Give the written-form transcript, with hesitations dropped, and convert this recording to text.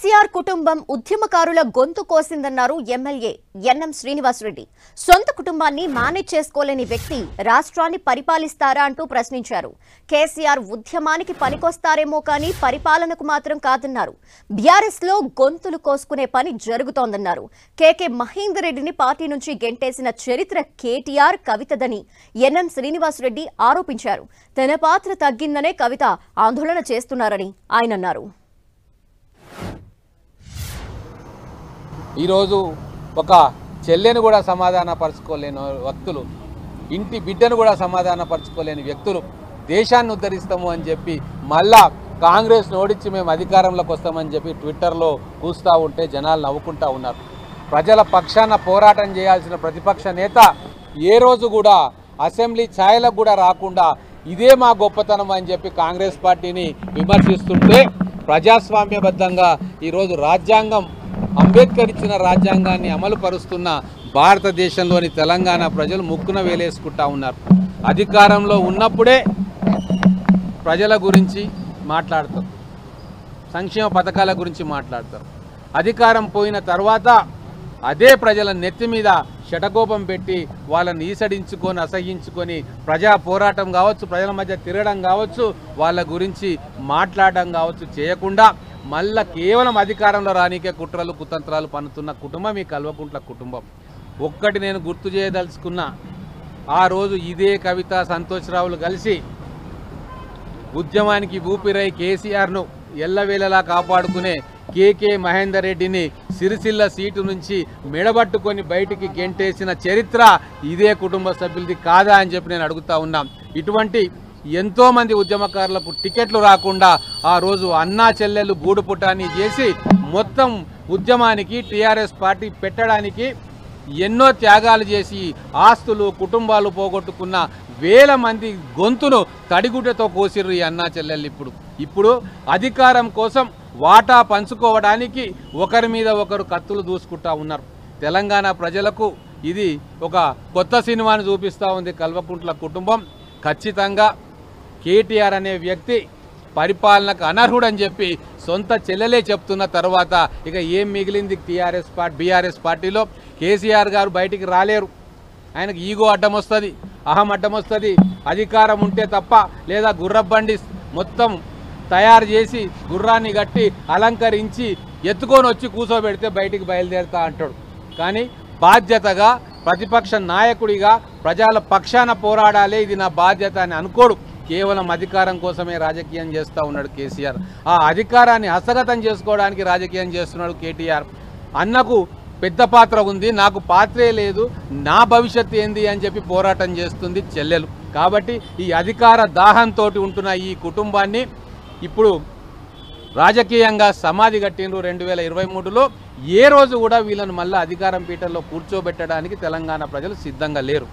కేసీఆర్ కుటుంబం ఉద్యమకారుల గొంతు కోసిందన్నారు ఎమ్మెల్యే ఎన్ఎం శ్రీనివాసరెడ్డి. సొంత కుటుంబాన్ని మేనేజ్ చేసుకోలేని వ్యక్తి రాష్ట్రాన్ని పరిపాలిస్తారా అంటూ ప్రశ్నించారు. కేసీఆర్ ఉద్యమానికి పనికొస్తారేమో కానీ పరిపాలనకు మాత్రం కాదన్నారు. బీఆర్ఎస్ లో గొంతులు కోసుకునే పని జరుగుతోందన్నారు. కేకే మహేందర్ రెడ్డిని పార్టీ నుంచి గెంటేసిన చరిత్ర కేటీఆర్ కవితదని ఎన్ఎం శ్రీనివాసరెడ్డి ఆరోపించారు. తన పాత్ర తగ్గిందనే కవిత ఆందోళన చేస్తున్నారని ఆయన అన్నారు. ఈరోజు ఒక చెల్లెను కూడా సమాధానపరచుకోలేని వ్యక్తులు, ఇంటి బిడ్డను కూడా సమాధానపరచుకోలేని వ్యక్తులు దేశాన్ని ఉద్ధరిస్తాము అని చెప్పి మళ్ళా కాంగ్రెస్ ఓడించి మేము అధికారంలోకి వస్తామని చెప్పి ట్విట్టర్లో కూస్తూ ఉంటే జనాలు నవ్వుకుంటూ ఉన్నారు. ప్రజల పక్షాన పోరాటం చేయాల్సిన ప్రతిపక్ష నేత ఏ రోజు కూడా అసెంబ్లీ ఛాయలకు కూడా రాకుండా ఇదే మా గొప్పతనం అని చెప్పి కాంగ్రెస్ పార్టీని విమర్శిస్తుంటే, ప్రజాస్వామ్యబద్ధంగా ఈరోజు రాజ్యాంగం అంబేద్కర్ ఇచ్చిన రాజ్యాంగాన్ని అమలు పరుస్తున్న భారతదేశంలోని తెలంగాణ ప్రజలు ముక్కున వేలేసుకుంటా ఉన్నారు. అధికారంలో ఉన్నప్పుడే ప్రజల గురించి మాట్లాడతారు, సంక్షేమ పథకాల గురించి మాట్లాడతారు. అధికారం పోయిన తర్వాత అదే ప్రజల నెత్తి మీద శటకోపం పెట్టి వాళ్ళని ఈసడించుకొని అసహించుకొని ప్రజా పోరాటం కావచ్చు, ప్రజల మధ్య తిరగడం కావచ్చు, వాళ్ళ గురించి మాట్లాడడం కావచ్చు చేయకుండా మళ్ళా కేవలం అధికారంలో రానికే కుట్రలు కుతంత్రాలు పన్నుతున్న కుటుంబం ఈ కల్వకుంట్ల కుటుంబం. ఒక్కటి నేను గుర్తు చేయదలుచుకున్నా, ఆ రోజు ఇదే కవిత సంతోష్రావులు కలిసి ఉద్యమానికి ఊపిరై కేసీఆర్ను ఎల్లవేళలా కాపాడుకునే కేకే మహేందర్ రెడ్డిని సిరిసిల్ల సీటు నుంచి మెడబట్టుకొని బయటికి గెంటేసిన చరిత్ర ఇదే కుటుంబ సభ్యులది కాదా అని చెప్పి నేను అడుగుతా ఉన్నాం. ఇటువంటి ఎంతోమంది ఉద్యమకారులకు టికెట్లు రాకుండా ఆ రోజు అన్నా చెల్లెలు గూడు పుటాన్ని చేసి మొత్తం ఉద్యమానికి టీఆర్ఎస్ పార్టీ పెట్టడానికి ఎన్నో త్యాగాలు చేసి ఆస్తులు కుటుంబాలు పోగొట్టుకున్న వేల మంది గొంతును తడిగుడ్డతో కోసిర్రు ఈ అన్నా చెల్లెళ్ళు. ఇప్పుడు అధికారం కోసం వాటా పంచుకోవడానికి ఒకరి మీద ఒకరు కత్తులు దూసుకుంటా ఉన్నారు. తెలంగాణ ప్రజలకు ఇది ఒక కొత్త సినిమాను చూపిస్తూ ఉంది కల్వకుంట్ల కుటుంబం. ఖచ్చితంగా కేటీఆర్ అనే వ్యక్తి పరిపాలనకు అనర్హుడని చెప్పి సొంత చెల్లెలే చెప్తున్న తర్వాత ఇక ఏం మిగిలింది బీఆర్ఎస్ పార్టీలో? కేసీఆర్ గారు బయటికి రాలేరు. ఆయనకు ఈగో అడ్డం వస్తుంది, అహం అడ్డం వస్తుంది. అధికారం ఉంటే తప్ప, లేదా గుర్రబండి మొత్తం తయారు చేసి గుర్రాన్ని కట్టి అలంకరించి ఎత్తుకొని వచ్చి కూర్చోబెడితే బయటికి బయలుదేరుతా అంటాడు. కానీ బాధ్యతగా ప్రతిపక్ష నాయకుడిగా ప్రజల పక్షాన పోరాడాలి, ఇది నా బాధ్యత అని అనుకోడు. కేవలం అధికారం కోసమే రాజకీయం చేస్తూ ఉన్నాడు కేసీఆర్. ఆ అధికారాన్ని హస్తగతం చేసుకోవడానికి రాజకీయం చేస్తున్నాడు కేటీఆర్. అన్నకు పెద్ద పాత్ర ఉంది, నాకు పాత్రే లేదు, నా భవిష్యత్తు ఏంది అని చెప్పి పోరాటం చేస్తుంది చెల్లెలు. కాబట్టి ఈ అధికార దాహంతో ఉంటున్న ఈ కుటుంబాన్ని ఇప్పుడు రాజకీయంగా సమాధి కట్టిండ్రు. 2023లో ఏ రోజు కూడా వీళ్ళను మళ్ళీ అధికారం పీఠంలో కూర్చోబెట్టడానికి తెలంగాణ ప్రజలు సిద్ధంగా లేరు.